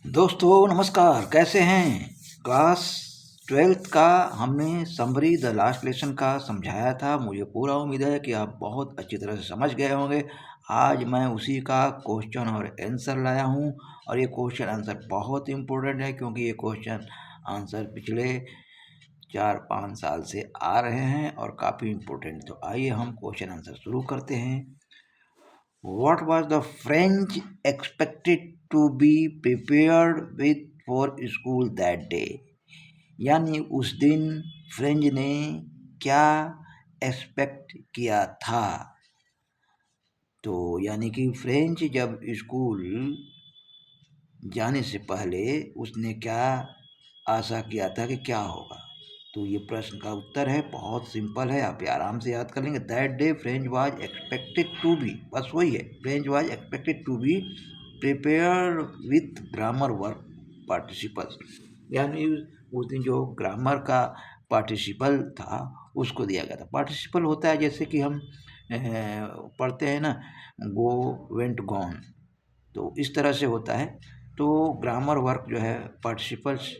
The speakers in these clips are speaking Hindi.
दोस्तों नमस्कार, कैसे हैं। क्लास 12th का हमने समरी द लास्ट लेसन का समझाया था। मुझे पूरा उम्मीद है कि आप बहुत अच्छी तरह से समझ गए होंगे। आज मैं उसी का क्वेश्चन और आंसर लाया हूं, और ये क्वेश्चन आंसर बहुत इम्पोर्टेंट है क्योंकि ये क्वेश्चन आंसर पिछले 4-5 साल से आ रहे हैं और काफ़ी इम्पोर्टेंट। तो आइए हम क्वेश्चन आंसर शुरू करते हैं। What was the French expected to be prepared with for school that day? यानी उस दिन फ्रेंच ने क्या एक्सपेक्ट किया था। तो यानी कि फ्रेंच जब स्कूल जाने से पहले उसने क्या आशा किया था कि क्या होगा। तो ये प्रश्न का उत्तर है, बहुत सिंपल है, आप आराम से याद कर लेंगे। That day French was expected to be, बस वही है, French was expected to be prepare with grammar work participles. यानी उस दिन जो ग्रामर का पार्टिसिपल था उसको दिया गया था। पार्टिसिपल होता है जैसे कि हम पढ़ते हैं ना, गो, वेंट, गॉन, तो इस तरह से होता है। तो ग्रामर वर्क जो है पार्टिसिपल्स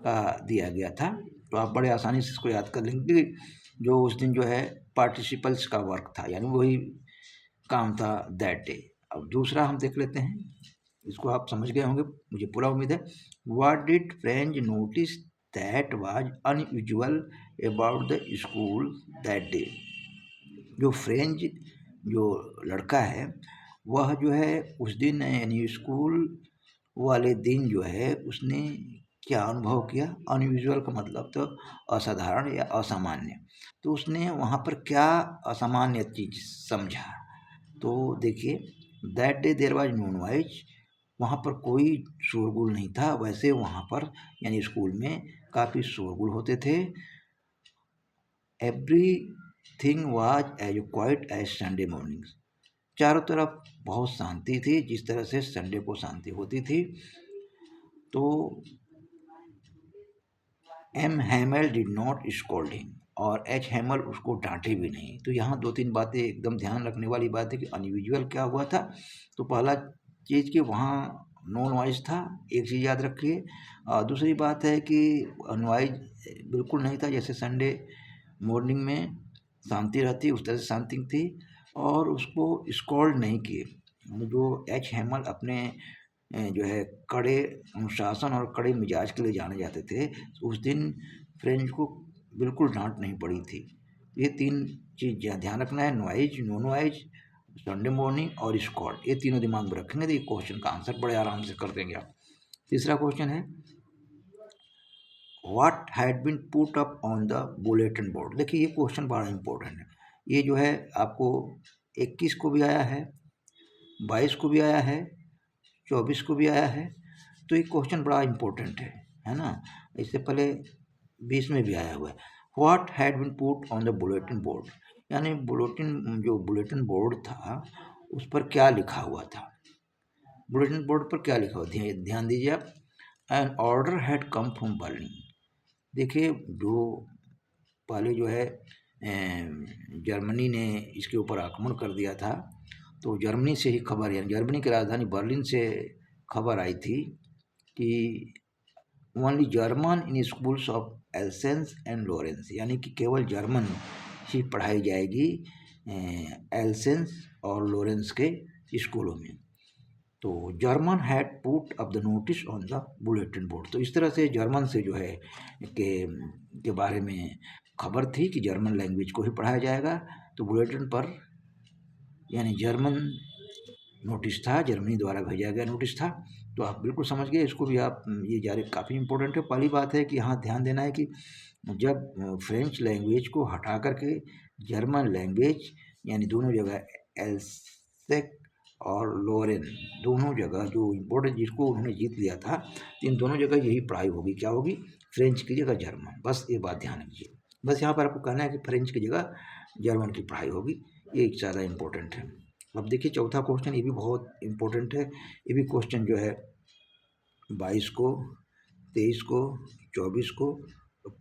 का दिया गया था। तो आप बड़े आसानी से इसको याद कर लेंगे कि जो उस दिन जो है पार्टिसिपल्स का वर्क था, यानी वही काम था दैट डे। अब दूसरा हम देख लेते हैं, इसको आप समझ गए होंगे, मुझे पूरा उम्मीद है। What did French notice that was unusual about the school that day. जो फ्रेंच जो लड़का है वह जो है उस दिन यानी स्कूल वाले दिन जो है उसने क्या अनुभव किया। अनयूजुअल का मतलब तो असाधारण या असामान्य। तो उसने वहाँ पर क्या असामान्य चीज समझा। तो देखिए, that day there was no noise, वहाँ पर कोई शोरगुल नहीं था। वैसे वहाँ पर यानी स्कूल में काफ़ी शोरगुल होते थे। Everything was as quiet as Sunday morning, चारों तरफ बहुत शांति थी, जिस तरह से संडे को शांति होती थी। तो M Hamel did not scold him, और एच हैमल उसको डांटे भी नहीं। तो यहाँ 2-3 बातें एकदम ध्यान रखने वाली बात है कि अनयूजुअल क्या हुआ था। तो पहला चीज़ कि वहाँ नो नॉइज था, एक चीज़ याद रखिए। दूसरी बात है कि नॉइज बिल्कुल नहीं था, जैसे संडे मॉर्निंग में शांति रहती उस तरह से शांति थी। और उसको स्कोल्ड नहीं किए। जो एच हैमल अपने जो है कड़े अनुशासन और कड़े मिजाज के लिए जाने जाते थे, उस दिन फ्रेंच को बिल्कुल डांट नहीं पड़ी थी। ये 3 चीज़ ध्यान रखना है, noise, no noise, Sunday morning और स्कॉट। ये तीनों दिमाग में रखेंगे तो ये क्वेश्चन का आंसर बड़े आराम से कर देंगे आप। तीसरा क्वेश्चन है, what had been put up on the bulletin board. देखिए ये क्वेश्चन बड़ा इंपॉर्टेंट है। ये जो है आपको 21 को भी आया है, 22 को भी आया है, 24 को भी आया है। तो ये क्वेश्चन बड़ा इंपॉर्टेंट है ना। इससे पहले 20 में भी आया हुआ है। What had been put on the bulletin board, यानी बुलेटिन जो बुलेटिन बोर्ड था उस पर क्या लिखा हुआ था। बुलेटिन बोर्ड पर क्या लिखा हुआ, ध्यान दीजिए आप। An order had come from Berlin. देखिए जो पहले जो है जर्मनी ने इसके ऊपर आक्रमण कर दिया था, तो जर्मनी से ही खबर, यानी जर्मनी की राजधानी बर्लिन से खबर आई थी कि only German in schools of Alsace and Lorraine, यानी कि केवल जर्मन ही पढ़ाई जाएगी एल्सेंस और लॉरेंस के स्कूलों में। तो German had put up the notice on the bulletin board. तो इस तरह से जर्मन से जो है के बारे में खबर थी कि जर्मन लैंग्वेज को ही पढ़ाया जाएगा। तो बुलेटिन पर यानी जर्मन नोटिस था, जर्मनी द्वारा भेजा गया नोटिस था। तो आप बिल्कुल समझ गए, इसको भी आप ये जारी काफ़ी इंपॉर्टेंट है। पहली बात है कि यहाँ ध्यान देना है कि जब फ्रेंच लैंग्वेज को हटा करके जर्मन लैंग्वेज, यानी दोनों जगह एल्सेक और लोरेन दोनों जगह जो इम्पोर्टेंट जिसको उन्होंने जीत लिया था, इन दोनों जगह यही पढ़ाई होगी, क्या होगी, फ्रेंच की जगह जर्मन। बस ये बात ध्यान रखिए। बस यहाँ पर आपको कहना है कि फ्रेंच की जगह जर्मन की पढ़ाई होगी, ये ज़्यादा इम्पोर्टेंट है। अब देखिए चौथा क्वेश्चन, ये भी बहुत इम्पोर्टेंट है। ये भी क्वेश्चन जो है 22 को, 23 को, 24 को,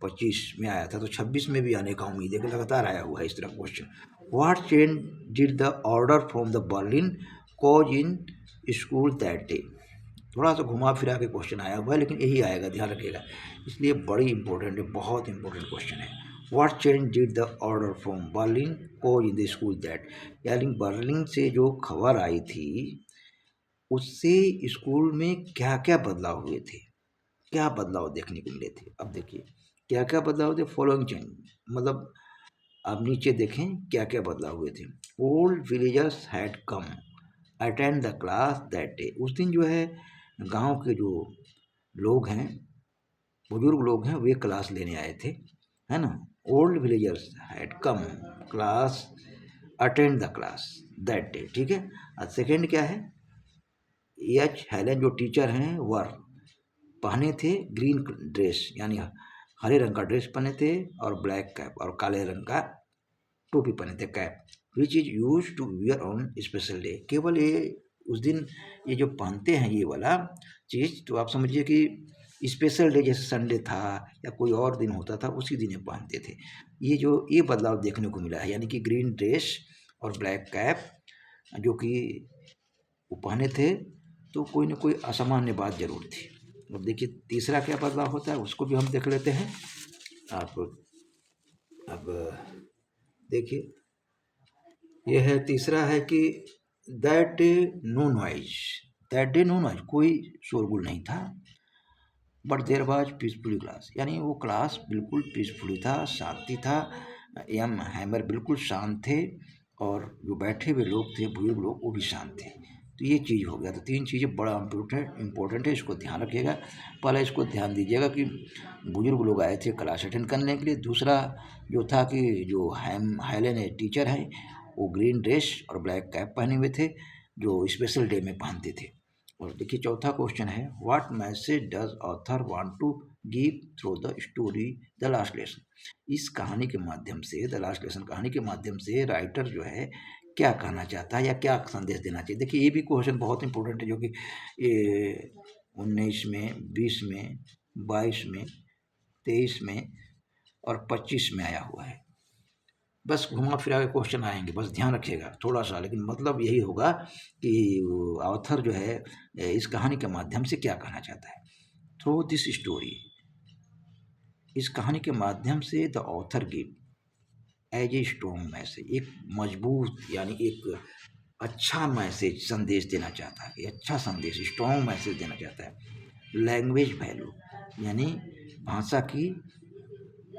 25 में आया था। तो 26 में भी आने का उम्मीद है कि लगातार आया हुआ है इस तरह question. What change did the order from the Berlin cause in school that day. थोड़ा सा घुमा फिरा के क्वेश्चन आया हुआ है, लेकिन यही आएगा, ध्यान रखिएगा, इसलिए बड़ी इंपॉर्टेंट है, बहुत इंपॉर्टेंट क्वेश्चन है। What change did the order from Berlin cause in the school that, यानी बर्लिन से जो खबर आई थी उससे स्कूल में क्या क्या बदलाव हुए थे, क्या बदलाव देखने को मिले थे। अब देखिए क्या क्या बदलाव थे, फॉलोइंग चेंज, मतलब आप नीचे देखें क्या क्या बदलाव हुए थे। Old villagers had come attend the class that day, उस दिन जो है गांव के जो लोग हैं, बुजुर्ग लोग हैं, वे क्लास लेने आए थे, है ना। Old villagers had come class attend the class that day, ठीक है। और सेकेंड क्या है, एच हेलन जो टीचर हैं वर पहने थे ग्रीन ड्रेस, यानी हरे रंग का ड्रेस पहने थे, और ब्लैक कैप, और काले रंग का टोपी पहने थे, cap, which is use to wear on special day, केवल ये उस दिन ये जो पहनते हैं ये वाला चीज़, तो आप समझिए कि स्पेशल डे जैसे संडे था या कोई और दिन होता था उसी दिन ये पहनते थे। ये बदलाव देखने को मिला है, यानी कि ग्रीन ड्रेस और ब्लैक कैप जो कि वो पहने थे, तो कोई ना कोई असामान्य बात जरूर थी। अब देखिए तीसरा क्या बदलाव होता है, उसको भी हम देख लेते हैं। आप अब देखिए यह है, तीसरा है कि that day no noise, that day no noise, कोई शोरगुल नहीं था, but there was peacefully class, यानी वो क्लास बिल्कुल पीसफुली था, शांति था, एम हैमर बिल्कुल शांत थे, और जो बैठे हुए लोग थे बुजुर्ग लोग वो भी शांत थे। तो ये चीज़ हो गया। तो तीन चीज़ें बड़ा इम्पोर्टेंट है, इसको ध्यान रखिएगा। पहले इसको ध्यान दीजिएगा कि बुजुर्ग लोग आए थे क्लास अटेंड करने के लिए। दूसरा जो था कि जो हेलेन टीचर हैं वो ग्रीन ड्रेस और ब्लैक कैप पहने हुए थे, जो स्पेशल डे में पहनते थे। और देखिए चौथा क्वेश्चन है, what message does author want to give through the story the last lesson, इस कहानी के माध्यम से, द लास्ट लेसन कहानी के माध्यम से राइटर जो है क्या कहना चाहता है या क्या संदेश देना चाहिए। देखिए ये भी क्वेश्चन बहुत इंपॉर्टेंट है, जो कि 19 में, 20 में, 22 में, 23 में और 25 में आया हुआ है। बस घुमा फिरा के क्वेश्चन आएंगे, बस ध्यान रखिएगा थोड़ा सा, लेकिन मतलब यही होगा कि ऑथर जो है इस कहानी के माध्यम से क्या कहना चाहता है। थ्रू दिस स्टोरी, इस कहानी के माध्यम से the author give as a strong message, एक मजबूत यानी एक अच्छा मैसेज, संदेश देना चाहता है, अच्छा संदेश, स्ट्रॉन्ग मैसेज देना चाहता है। लैंग्वेज वैल्यू, यानी भाषा की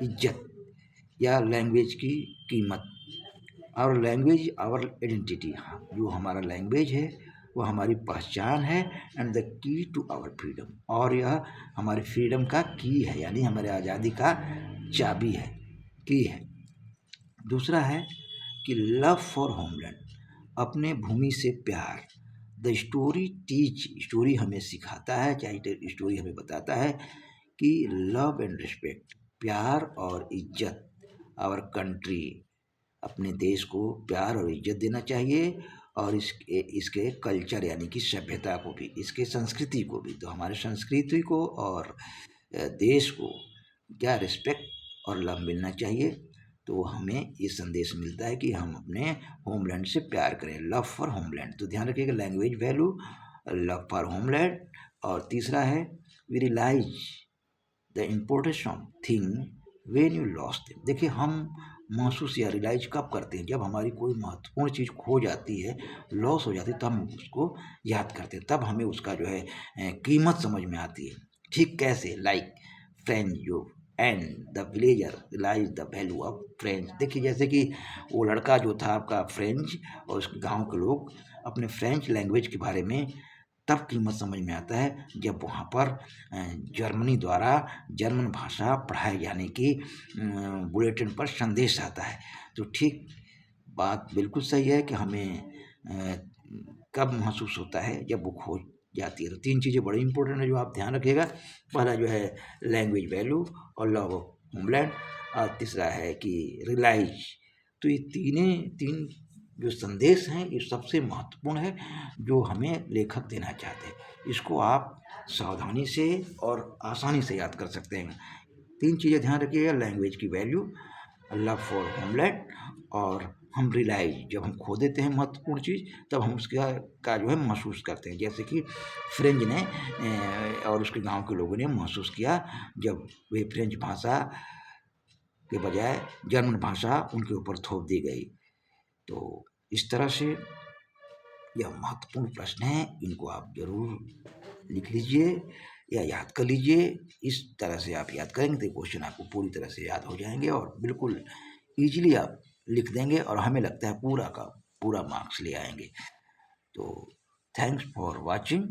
इज्जत या लैंग्वेज की कीमत, और लैंग्वेज आवर आइडेंटिटी, जो हमारा लैंग्वेज है वो हमारी पहचान है, and the key to our freedom, और यह हमारी फ्रीडम का की है, यानी हमारे आज़ादी का चाबी है, की है। दूसरा है कि लव फॉर होमलैंड, अपने भूमि से प्यार। द स्टोरी टीच, स्टोरी हमें सिखाता है, चाहे स्टोरी हमें बताता है कि लव एंड रिस्पेक्ट, प्यार और इज्जत, आवर कंट्री, अपने देश को प्यार और इज्जत देना चाहिए, और इसके कल्चर यानी कि सभ्यता को भी, इसके संस्कृति को भी। तो हमारे संस्कृति को और देश को क्या रिस्पेक्ट और लव मिलना चाहिए। तो हमें ये संदेश मिलता है कि हम अपने होमलैंड से प्यार करें, लव फॉर होमलैंड। तो ध्यान रखिएगा language value, love for homeland, और तीसरा है we realise the importance of thing when you lost them. देखिए हम महसूस या रियलाइज कब करते हैं, जब हमारी कोई महत्वपूर्ण चीज़ खो जाती है, लॉस हो जाती है, तब हम उसको याद करते हैं, तब हमें उसका जो है कीमत समझ में आती है। ठीक कैसे, लाइक फ्रेंच जो and the villager realise the value of French. देखिए जैसे कि वो लड़का जो था आपका फ्रेंच, और उस गांव के लोग अपने फ्रेंच लैंग्वेज के बारे में तब कीमत समझ में आता है जब वहाँ पर जर्मनी द्वारा जर्मन भाषा पढ़ाई, यानी कि बुलेटिन पर संदेश आता है। तो ठीक बात बिल्कुल सही है कि हमें कब महसूस होता है, जब वो खो जाती है। तो तीन चीज़ें बड़ी इंपॉर्टेंट है जो आप ध्यान रखिएगा। पहला जो है लैंग्वेज वैल्यू और लव ऑफ होमलैंड, और तीसरा है कि रियलाइज। तो ये तीन जो संदेश हैं ये सबसे महत्वपूर्ण है जो हमें लेखक देना चाहते हैं। इसको आप सावधानी से और आसानी से याद कर सकते हैं। तीन चीज़ें ध्यान रखिएगा, लैंग्वेज की वैल्यू, लव फॉर होमलैंड और हम रियलाइज, जब हम खो देते हैं महत्वपूर्ण चीज़, तब हम उसका का जो है महसूस करते हैं। जैसे कि फ्रेंच ने और उसके गांव के लोगों ने महसूस किया जब वे फ्रेंच भाषा के बजाय जर्मन भाषा उनके ऊपर थोप दी गई। तो इस तरह से यह महत्वपूर्ण प्रश्न है, इनको आप ज़रूर लिख लीजिए या याद कर लीजिए। इस तरह से आप याद करेंगे तो क्वेश्चन आपको पूरी तरह से याद हो जाएंगे और बिल्कुल ईजिली आप लिख देंगे और हमें लगता है पूरा का पूरा मार्क्स ले आएंगे। तो थैंक्स फॉर वॉचिंग।